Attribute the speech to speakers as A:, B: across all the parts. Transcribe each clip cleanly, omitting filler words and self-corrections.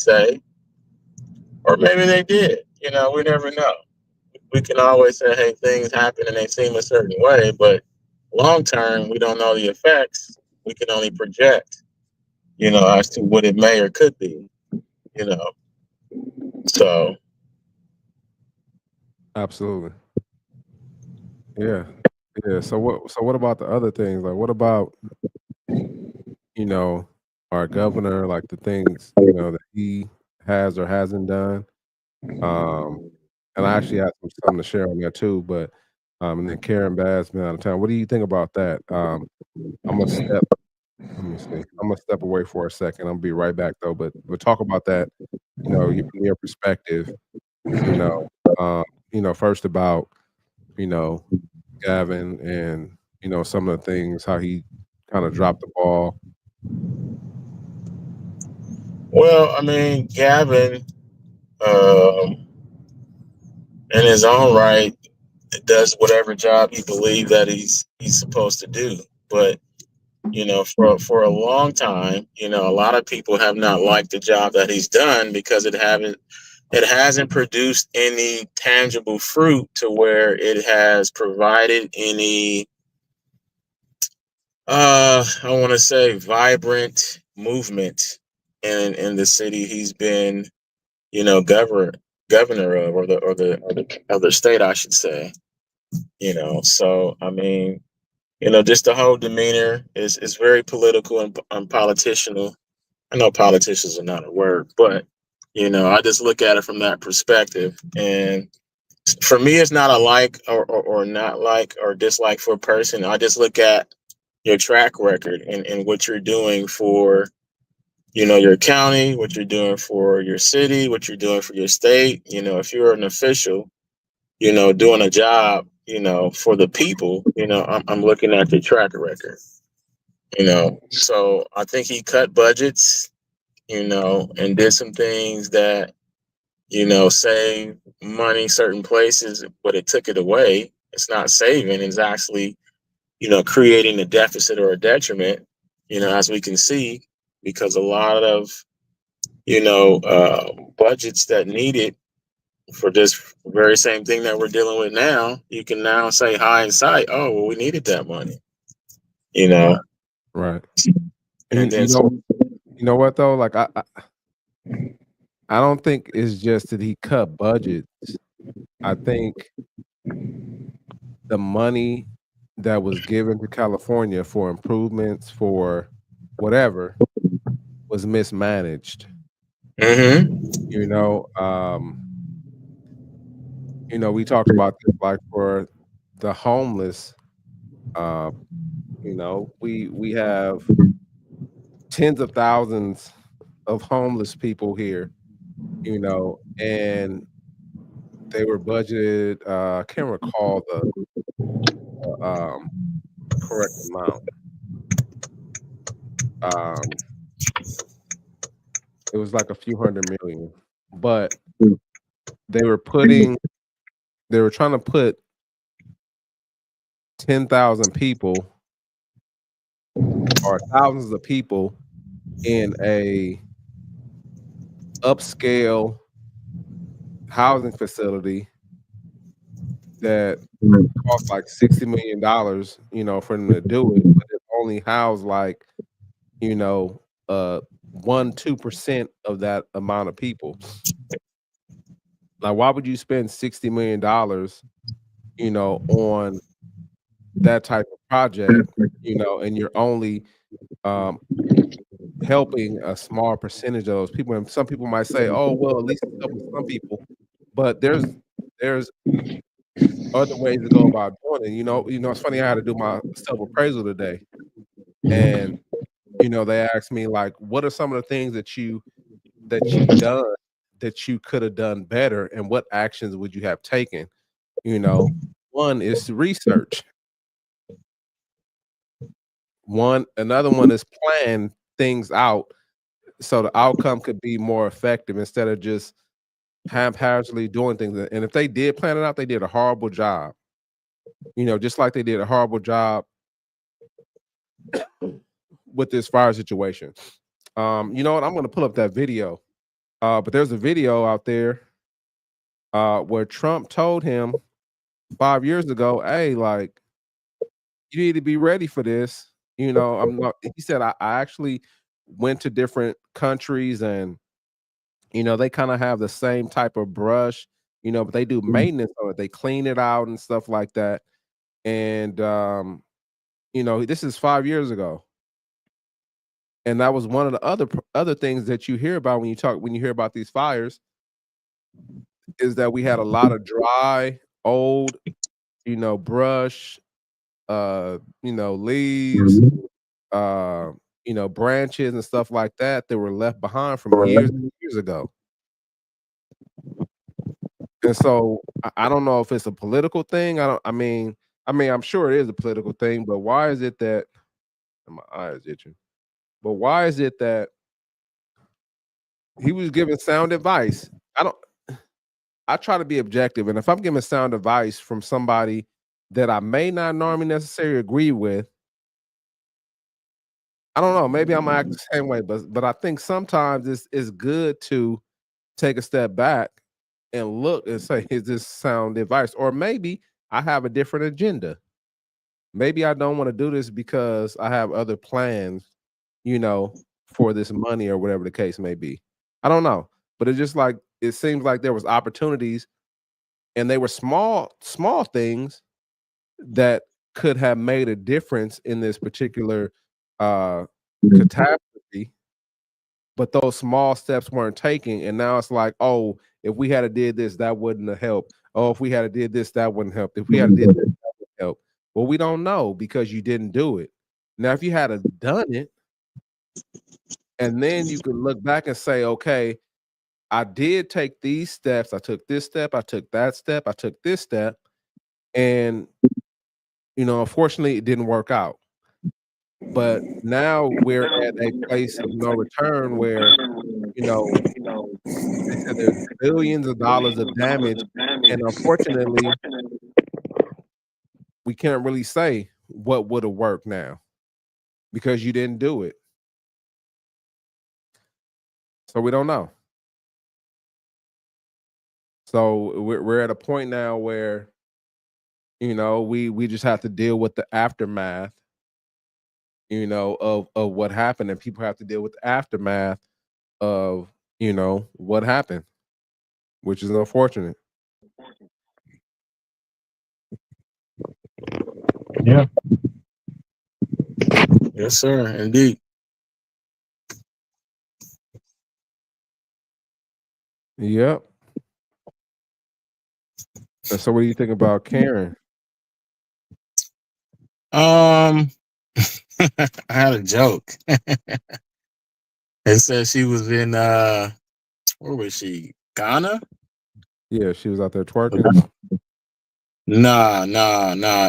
A: say, or maybe they did. We never know. We can always say, hey, things happen and they seem a certain way, but long term, we don't know the effects. We can only project, as to what it may or could be, you know. So,
B: Absolutely. Yeah. Yeah. So what about the other things? Like what about, you know, our governor, like the things, that he has or hasn't done? Um, and I actually had something to share on that too, but and then Karen Bass been out of town. What do you think about that? I'm gonna step let me see. I'm gonna step away for a second. I'll be right back though, but we'll talk about that, from your perspective, you know, um, first about, you know, Gavin and, some of the things, how he kind of dropped the ball.
A: well, I mean, Gavin, um, in his own right, does whatever job he believes that he's supposed to do. But for a long time, a lot of people have not liked the job that he's done because it hasn't produced any tangible fruit to where it has provided any I want to say vibrant movement in the city he's been, governor of, or the other state, I should say. So I mean, just the whole demeanor is very political and politicianal. I know politicians are not a word, but I just look at it from that perspective. And for me, it's not a like or not like or dislike for a person. I just look at your track record and what you're doing for your county, what you're doing for your city, what you're doing for your state. If you're an official, doing a job, for the people, I'm looking at your track record. So I think he cut budgets, and did some things that save money certain places, but it took it away. It's not saving; it's actually creating a deficit or a detriment. As we can see, because a lot of budgets that needed for this very same thing that we're dealing with now, you can now say hindsight, oh well, we needed that money. You know,
B: Right. Right. And
A: and then so
B: you know what though? Like I don't think it's just that he cut budgets. I think the money that was given to California for improvements for whatever was mismanaged.
A: hmm
B: You know, we talked about this like for the homeless. Uh, we have tens of thousands of homeless people here. And they were budgeted. I can't recall the correct amount. Um, it was like a few hundred million, but they were putting they were trying to put 10,000 people or thousands of people in a upscale housing facility that cost like $60 million, for them to do it, but it only housed like, you know, 1-2% of that amount of people. Like, why would you spend $60 million, on that type of project, and you're only um, helping a small percentage of those people? And some people might say, "Oh, well, at least it's helping some people," but there's other ways to go about doing it. It's funny. I had to do my self appraisal today, and they asked me like, "What are some of the things that you done that you could have done better, and what actions would you have taken?" You know, one is to research. Another one is plan things out so the outcome could be more effective instead of just haphazardly doing things. And if they did plan it out, they did a horrible job. Just like they did a horrible job with this fire situation. You know what? I'm going to pull up that video But there's a video out there where Trump told him 5 years ago, "Hey, like, you need to be ready for this." You know, I'm not he said, I actually went to different countries and, they kinda have the same type of brush, but they do maintenance on it. They clean it out and stuff like that. And, this is 5 years ago. And that was one of the other things that you hear about when you hear about these fires, is that we had a lot of dry, old, brush, leaves, uh, branches and stuff like that that were left behind from years and years ago. And so I don't know if it's a political thing. I mean, I'm sure it is a political thing, but why is it that my eye is itching? But why is it that he was giving sound advice? I don't I try to be objective, and if I'm giving sound advice from somebody that I may not normally necessarily agree with, I don't know, maybe I'm act the same way, but I think sometimes it's good to take a step back and look and say, "Is this sound advice?" Or maybe I have a different agenda. Maybe I don't wanna do this because I have other plans, you know, for this money or whatever the case may be. I don't know, but it's just like it seems like there was opportunities, and they were small things that could have made a difference in this particular, uh, catastrophe, but those small steps weren't taken, and now it's like, "Oh, if we had a did this, that wouldn't have helped. Oh, if we had a did this, that wouldn't help. If we had a did this, that would help." Well, we don't know because you didn't do it. Now, if you had a done it, and then you can look back and say, "Okay, I did take these steps. I took this step, I took that step, I took this step, and, unfortunately, it didn't work out." But now we're at a place of no return where, you know, they said there's billions of dollars of damage, and unfortunately, we can't really say what woulda worked now because you didn't do it. So we don't know. So we're at a point now where, we just have to deal with the aftermath, of what happened, and people have to deal with the aftermath of, what happened, which is unfortunate.
A: Yeah. Yes, sir. Indeed.
B: Yep. And so what do you think about Karen?
A: I had a joke. It said she was in where was she? Ghana?
B: Yeah, she was out there twerking.
A: Nah.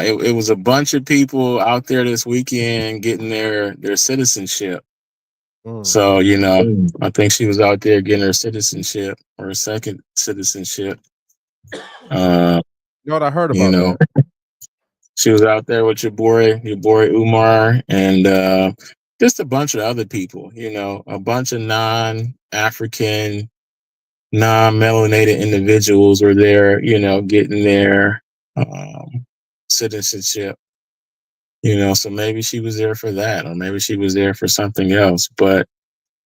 A: It was a bunch of people out there this weekend getting their citizenship.
B: Mm.
A: So, I think she was out there getting her citizenship or her second citizenship. Uh,
B: You know what, I heard
A: you
B: about
A: know,
B: that.
A: she was out there with your boy Umar, and just a bunch of other people, a bunch of non-African, non-melanated individuals were there, getting their citizenship. So maybe she was there for that, or maybe she was there for something else. But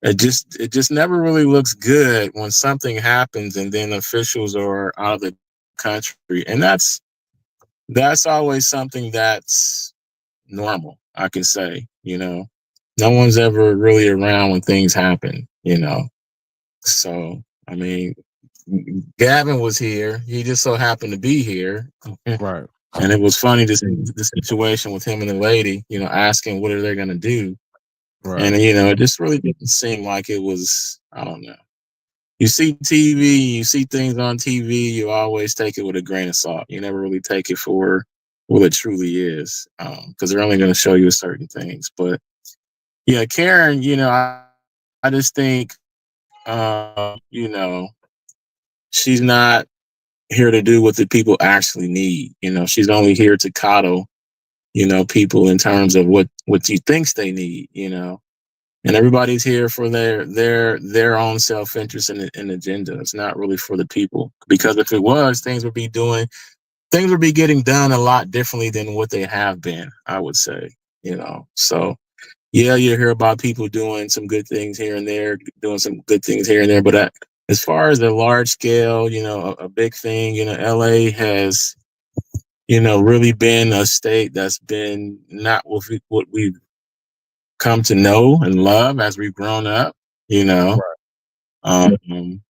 A: it just never really looks good when something happens and then officials are out of the country, and that's always something that's normal. I can say, no one's ever really around when things happen. So I mean, Gavin was here. He just so happened to be here.
B: Right,
A: And it was funny to see the situation with him and the lady, asking what are they going to do.
B: right.
A: And, it just really didn't seem like it was, I don't know. You see TV, you see things on TV, you always take it with a grain of salt. You never really take it for what it truly is, because they're only going to show you certain things. But yeah, Karen, I just think, she's not here to do what the people actually need. She's only here to coddle, people in terms of what she thinks they need. and everybody's here for their own self-interest and agenda. It's not really for the people, because if it was, things would be getting done a lot differently than what they have been, I would say. So yeah, you hear about people doing some good things here and there, doing some good things here and there, but as far as a large scale, a big thing, LA has, really been a state that's been not what we've come to know and love as we've grown up, um,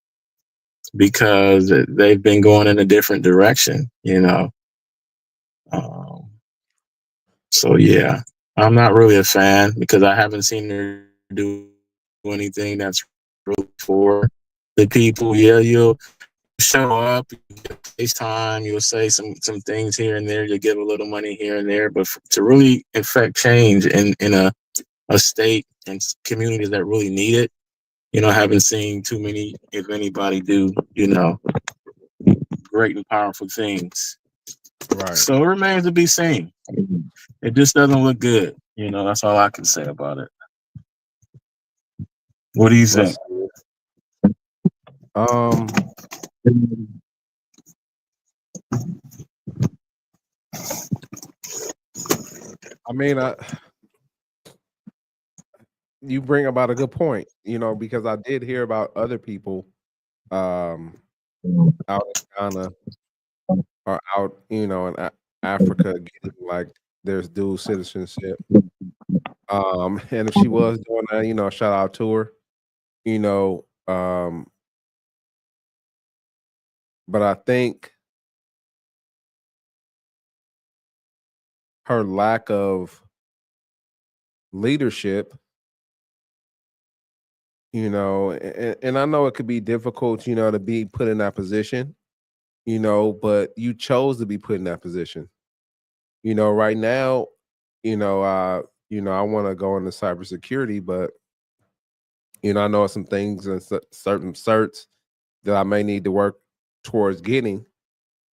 A: because they've been going in a different direction. Um, so yeah, I'm not really a fan because I haven't seen her do anything that's really for the people. Yeah, you'll show up, you get FaceTime, you'll say some things here and there, you'll give a little money here and there, but to really affect change in a state and communities that really need it, haven't seen too many, if anybody, do great and powerful things.
B: Right.
A: So it remains to be seen. It just doesn't look good. That's all I can say about it. What do you think?
B: I mean, you bring about a good point, because I did hear about other people out in Ghana or out, in Africa getting like there's dual citizenship. And if she was doing that, shout out to her, but I think her lack of leadership, and I know it could be difficult, to be put in that position, but you chose to be put in that position. Right now, I want to go into cybersecurity, but I know some things and certain certs that I may need to work towards getting,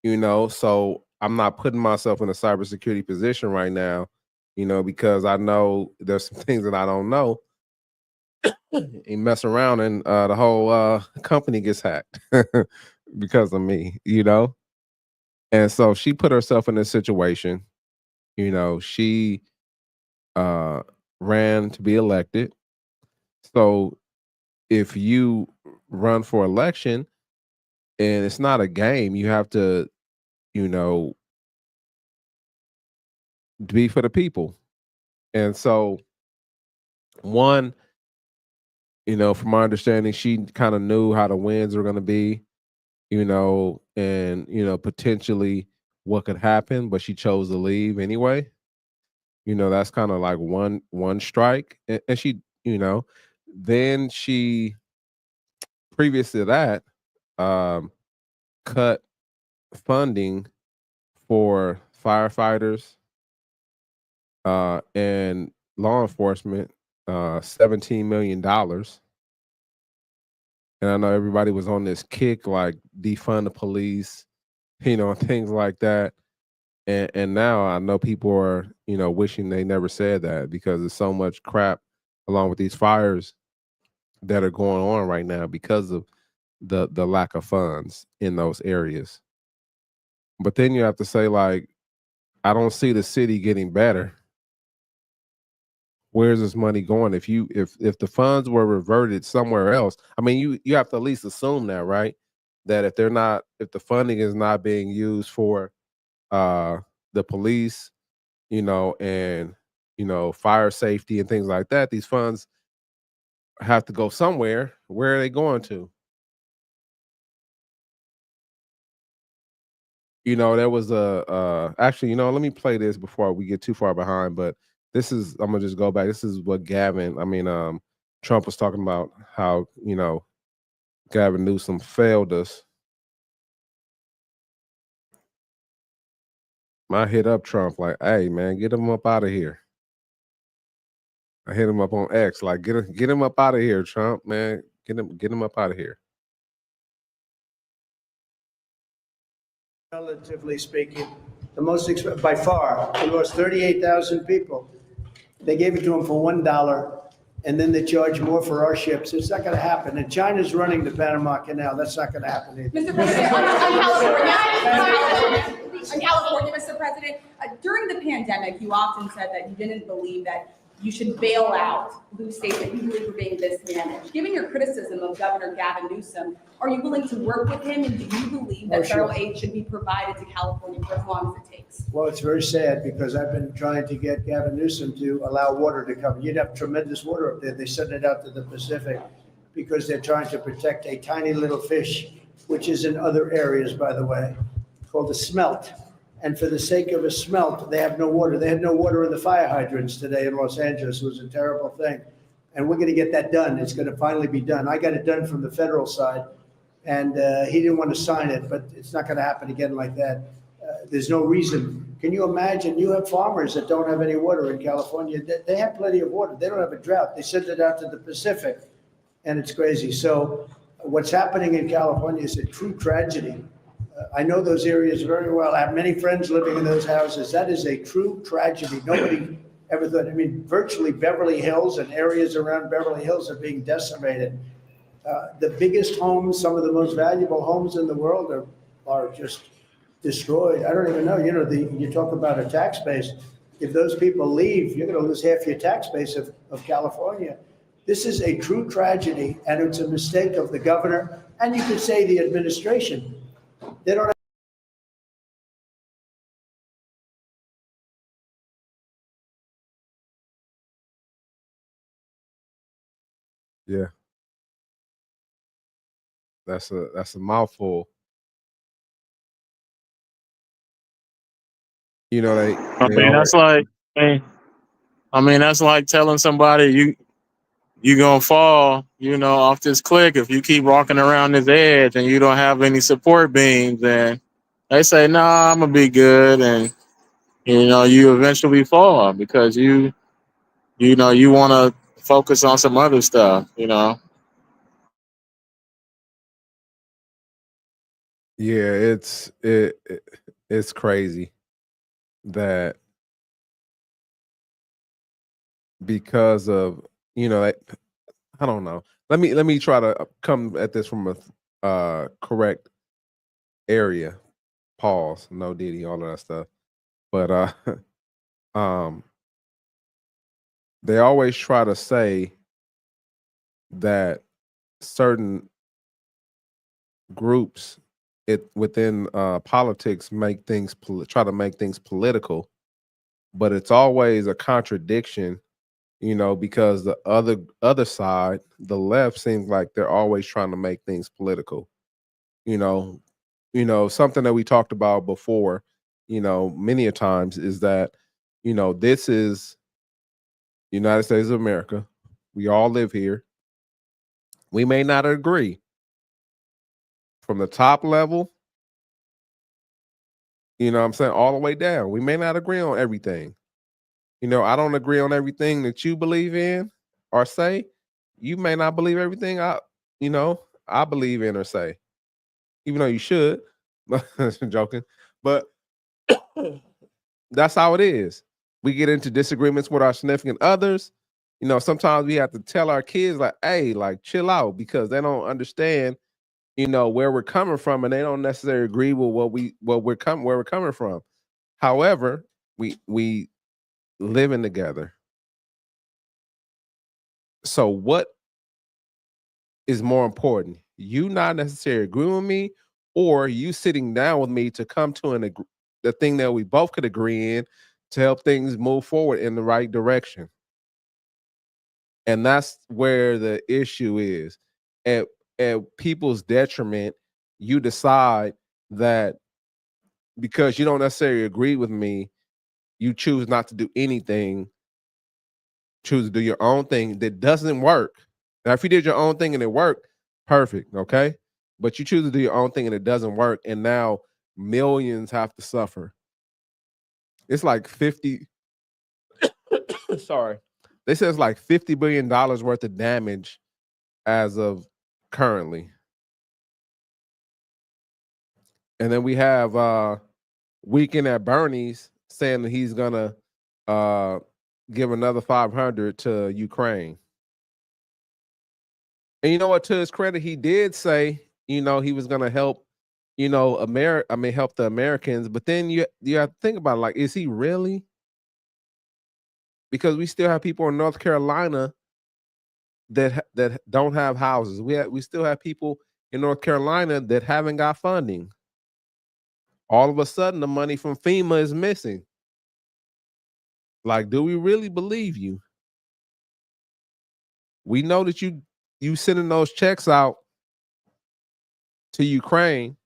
B: so I'm not putting myself in a cybersecurity position right now, because I know there's some things that I don't know. And mess around and the whole company gets hacked because of me, And so she put herself in this situation. She ran to be elected. So if you run for election and it's not a game, you have to, be for the people. And so one, from my understanding, she kind of knew how the wins were going to be, and potentially what could happen, but she chose to leave anyway. That's kind of like one strike, and she, then she, previous to that, cut funding for firefighters and law enforcement, $17 million. And I know everybody was on this kick, like defund the police, things like that. And now I know people are, wishing they never said that, because there's so much crap along with these fires that are going on right now because of the lack of funds in those areas. But then you have to say, like, I don't see the city getting better. Where's this money going? If the funds were reverted somewhere else, I mean, you have to at least assume that, right? That if the funding is not being used for the police, and fire safety and things like that, these funds have to go somewhere. Where are they going to? There was actually, let me play this before we get too far behind, but I'm gonna just go back. This is what Trump was talking about, how, Gavin Newsom failed us. I hit up Trump like, hey man, get him up out of here. I hit him up on X, like, get him up out of here, Trump, man. Get him up out of here.
C: Relatively speaking, by far. He lost 38,000 people. They gave it to him for $1. and then they charge more for our ships. It's not going to happen. And China's running the Panama Canal. That's not going to happen either.
D: Mr. President, on California, Mr. President, during the pandemic, you often said that you didn't believe that you should bail out blue states that you believe were being mismanaged. Given your criticism of Governor Gavin Newsom, are you willing to work with him, and do you believe that federal aid should be provided to California for as long as it takes?
C: Well, it's very sad because I've been trying to get Gavin Newsom to allow water to come. You'd have tremendous water up there. They send it out to the Pacific because they're trying to protect a tiny little fish, which is in other areas, by the way, called a smelt. And for the sake of a smelt, they have no water. They had no water in the fire hydrants today in Los Angeles. It was a terrible thing. And we're going to get that done. It's going to finally be done. I got it done from the federal side, and he didn't want to sign it, but it's not going to happen again like that. There's no reason. Can you imagine? You have farmers that don't have any water in California. They have plenty of water. They don't have a drought. They send it out to the Pacific, and it's crazy. So what's happening in California is a true tragedy. I know those areas very well. I have many friends living in those houses. That is a true tragedy. Nobody ever thought. I mean, virtually Beverly Hills and areas around Beverly Hills are being decimated. The biggest homes, some of the most valuable homes in the world are just destroyed. I don't even know. You know, you talk about a tax base. If those people leave, you're going to lose half your tax base of California. This is a true tragedy, and it's a mistake of the governor, and you could say the administration. They don't.
B: Yeah. That's a mouthful. You know,
A: I mean, that's like, that's like telling somebody you gonna fall, off this cliff if you keep walking around this edge and you don't have any support beams. And they say, "Nah, I'm gonna be good," and you eventually fall because you want to focus on some other stuff.
B: Yeah, it's crazy that because of I don't know. Let me try to come at this from a correct area. Pause. No Diddy, all of that stuff. But they always try to say that certain groups within politics try to make things political, but it's always a contradiction, because the other side, the left, seems like they're always trying to make things political. Something that we talked about before, many a times, is that this is United States of America. We all live here. We may not agree from the top level, what I'm saying, all the way down. We may not agree on everything. I don't agree on everything that you believe in or say. You may not believe everything I believe in or say, even though you should. Joking. But that's how it is. We get into disagreements with our significant others. Sometimes we have to tell our kids, like, hey, like, chill out, because they don't understand, where we're coming from, and they don't necessarily agree with where we're coming from. However, we living together. So what is more important? You not necessarily agreeing with me, or you sitting down with me to come to the thing that we both could agree in to help things move forward in the right direction. And that's where the issue is. At people's detriment, you decide that because you don't necessarily agree with me, you choose not to do anything, choose to do your own thing that doesn't work. Now, if you did your own thing and it worked, perfect, okay? But you choose to do your own thing and it doesn't work, and now millions have to suffer. It's like 50, sorry. They said it's like $50 billion worth of damage as of currently. And then we have Weekend at Bernie's saying that he's gonna give another 500 to Ukraine. And you know what? To his credit, he did say, he was going to help, help the Americans. But then you have to think about it, like, is he really? Because we still have people in North Carolina that don't have houses. We still have people in North Carolina that haven't got funding. All of a sudden, the money from FEMA is missing. Like, do we really believe you? We know that you sending those checks out to Ukraine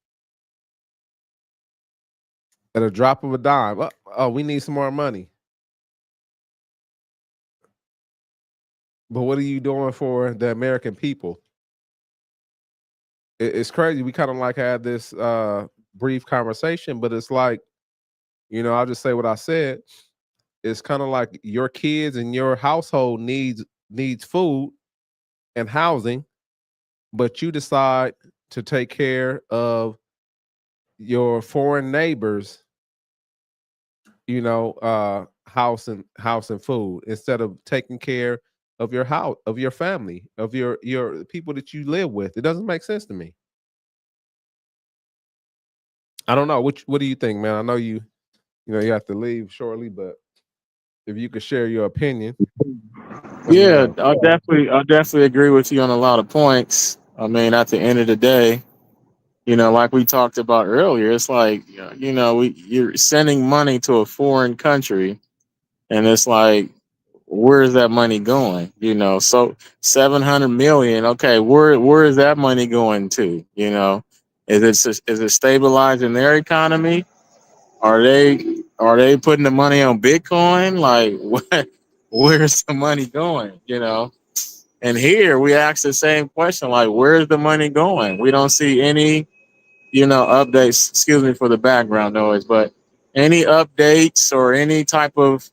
B: at a drop of a dime. Oh, we need some more money. But what are you doing for the American people? It's crazy. We kind of like had this brief conversation, but it's like, I'll just say what I said. It's kind of like your kids and your household needs food and housing, but you decide to take care of your foreign neighbors, house and food, instead of taking care of your house, of your family, of your people that you live with. It doesn't make sense to me. I don't know. What do you think, man? I know you have to leave shortly, but if you could share your opinion.
A: Yeah, I definitely agree with you on a lot of points. I mean, at the end of the day, like we talked about earlier, it's like, you're sending money to a foreign country, and it's like, where's that money going? So 700 million. Okay, where is that money going to? Is it stabilizing their economy? Are they putting the money on Bitcoin? Like, what? Where's the money going? And here we ask the same question, like, where's the money going? We don't see any, updates. Excuse me for the background noise, but any updates or any type of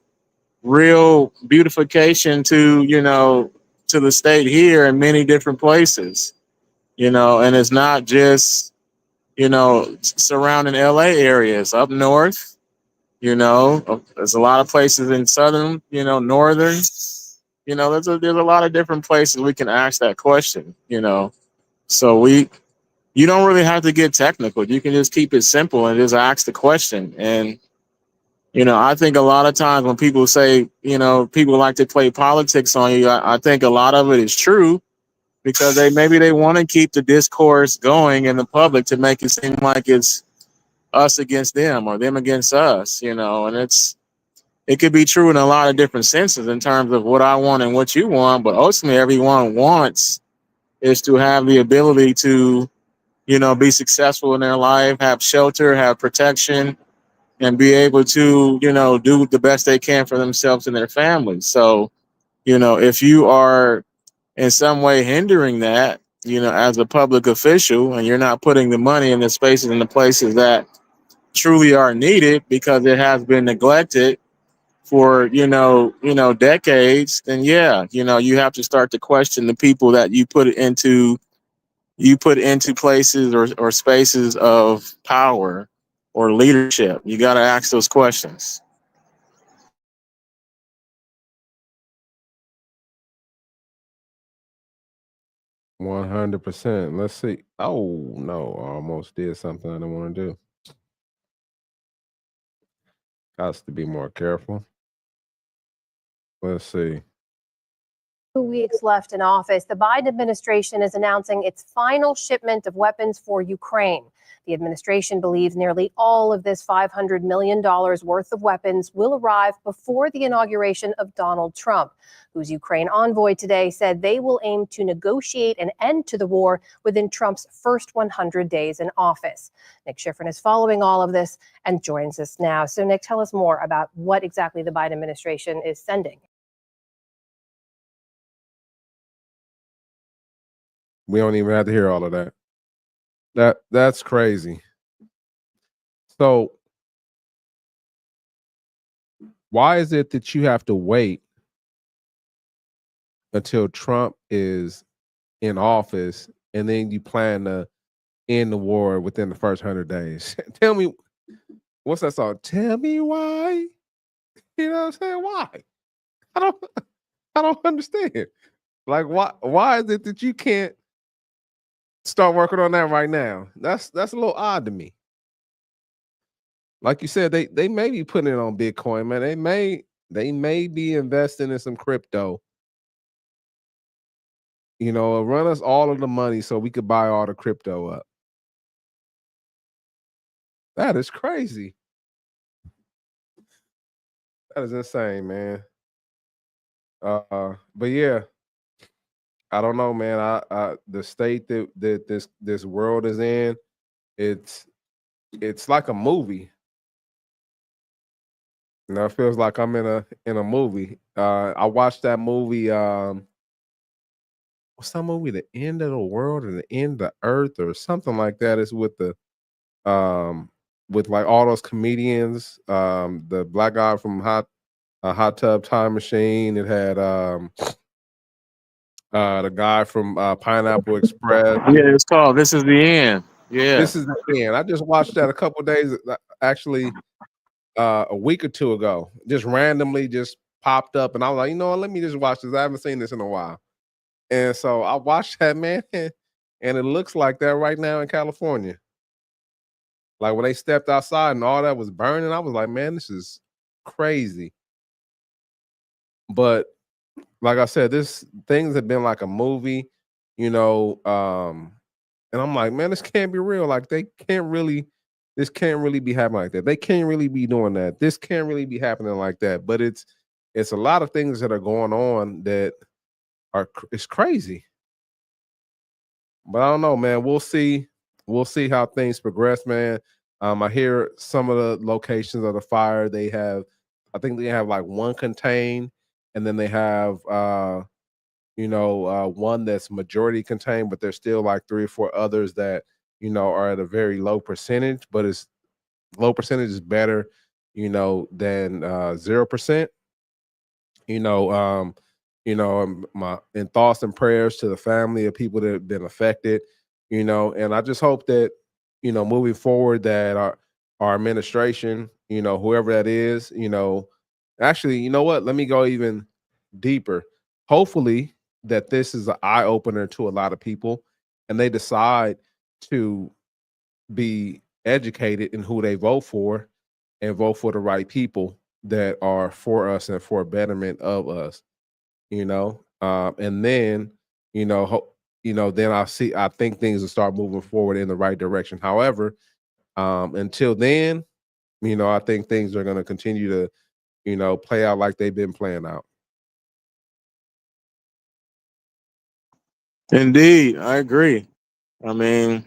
A: real beautification to the state here in many different places, and it's not just, surrounding LA areas up north, there's a lot of places in southern, northern, there's a lot of different places we can ask that question, so you don't really have to get technical. You can just keep it simple and just ask the question. And I think a lot of times when people say, people like to play politics on you, I think a lot of it is true, because they want to keep the discourse going in the public to make it seem like it's us against them or them against us, and it could be true in a lot of different senses in terms of what I want and what you want, but ultimately everyone wants is to have the ability to, be successful in their life, have shelter, have protection, and be able to, do the best they can for themselves and their families. So, if you are in some way hindering that, as a public official, and you're not putting the money in the spaces and the places that truly are needed because it has been neglected for, decades, then yeah, you have to start to question the people that you put into places or spaces of power or leadership. You got to ask those questions.
B: 100%. Let's see. Oh no, I almost did something I didn't want to do. Got to be more careful. Let's see.
E: 2 weeks left in office, the Biden administration is announcing its final shipment of weapons for Ukraine. The administration believes nearly all of this $500 million worth of weapons will arrive before the inauguration of Donald Trump, whose Ukraine envoy today said they will aim to negotiate an end to the war within Trump's first 100 days in office. Nick Schifrin is following all of this and joins us now. So, Nick, tell us more about what exactly the Biden administration is sending.
B: We don't even have to hear all of that. That's crazy. So why is it that you have to wait until Trump is in office and then you plan to end the war within the first 100 days? Tell me, what's that song? Tell me why. You know what I'm saying? Why? I don't understand. Like, why is it that you can't start working on that right now? That's a little odd to me. Like you said, they may be putting it on Bitcoin, man. They may be investing in some crypto. You know, run us all of the money so we could buy all the crypto up. That is crazy. That is insane, man. But yeah, I don't know, man. I the state that this world is in, it's like a movie. You know, it feels like I'm in a movie. I watched that movie. What's that movie? The End of the World or the End of the Earth or something like that. It's with the with like all those comedians. The black guy from Hot Tub Time Machine. It had the guy from Pineapple Express.
A: Yeah, it's called This Is the End. Yeah.
B: This is the end. I just watched that a couple days, actually, a week or two ago. Just randomly, just popped up, and I was like, you know what? Let me just watch this. I haven't seen this in a while, and so I watched that, man, and it looks like that right now in California. Like when they stepped outside and all that was burning, I was like, man, this is crazy. But like I said, things have been like a movie, you know. And I'm like, man, this can't be real. Like this can't really be happening like that. They can't really be doing that. This can't really be happening like that. But it's a lot of things that are going on that it's crazy. But I don't know, man. We'll see. We'll see how things progress, man. I hear some of the locations of the fire, I think they have like one contained, and then they have one that's majority contained, but there's still like 3 or 4 others that, you know, are at a very low percentage, but it's low percentage is better, you know, than 0%. My thoughts and prayers to the family of people that have been affected, you know, and I just hope that, you know, moving forward that our administration, you know, whoever that is, you know, actually, you know what, let me go even deeper. Hopefully that this is an eye opener to a lot of people and they decide to be educated in who they vote for and vote for the right people that are for us and for betterment of us, you know. And then, then I think things will start moving forward in the right direction. However, until then, you know, I think things are going to continue to, you know, play out like they've been playing out.
A: Indeed, I agree. I mean,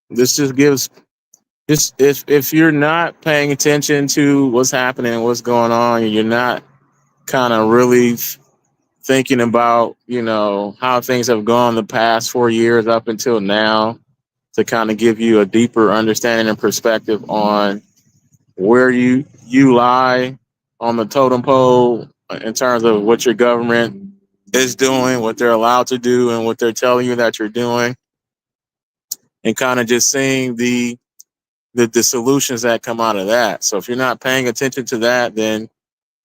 A: this just gives this if you're not paying attention to what's happening and what's going on, and you're not kind of really thinking about, you know, how things have gone the past 4 years up until now, to kind of give you a deeper understanding and perspective on where you lie on the totem pole in terms of what your government is doing, what they're allowed to do, and what they're telling you that you're doing, and kind of just seeing the solutions that come out of that. So if you're not paying attention to that, then,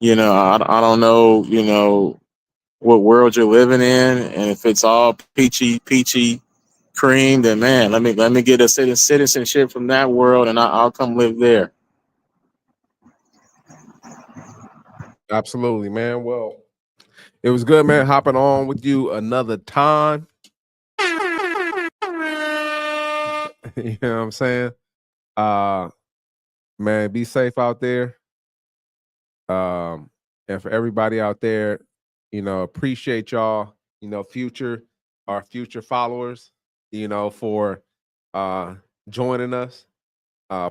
A: you know, I don't know, you know, what world you're living in, and if it's all peachy cream, then man, let me get a citizenship from that world, and I'll come live there.
B: Absolutely, man. Well, it was good, man, hopping on with you another time. You know what I'm saying? Man, be safe out there. And for everybody out there, you know, appreciate y'all, you know, our future followers, you know, for joining us.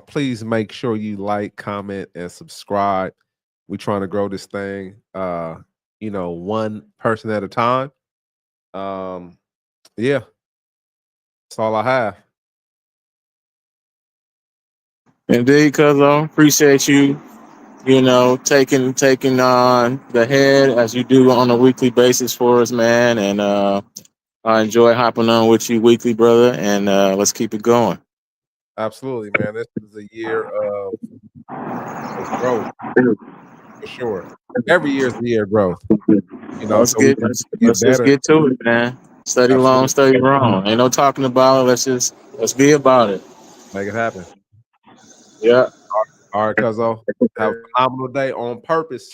B: Please make sure you like, comment, and subscribe. We're trying to grow this thing, you know, one person at a time. Yeah, that's all I have.
A: Indeed, Cuzzo, appreciate you, you know, taking on the head as you do on a weekly basis for us, man. And I enjoy hopping on with you weekly, brother. And let's keep it going.
B: Absolutely, man. This is a year of growth for sure. every year is the year of growth. You know,
A: Let's
B: so we
A: get
B: can
A: let's,
B: get
A: let's just
B: better.
A: get to it, man. Study long,
B: Absolutely.
A: study wrong. Ain't no talking about it. Let's be about it.
B: Make it happen.
A: Yeah.
B: All right, Cuzzo. Have a phenomenal day on purpose.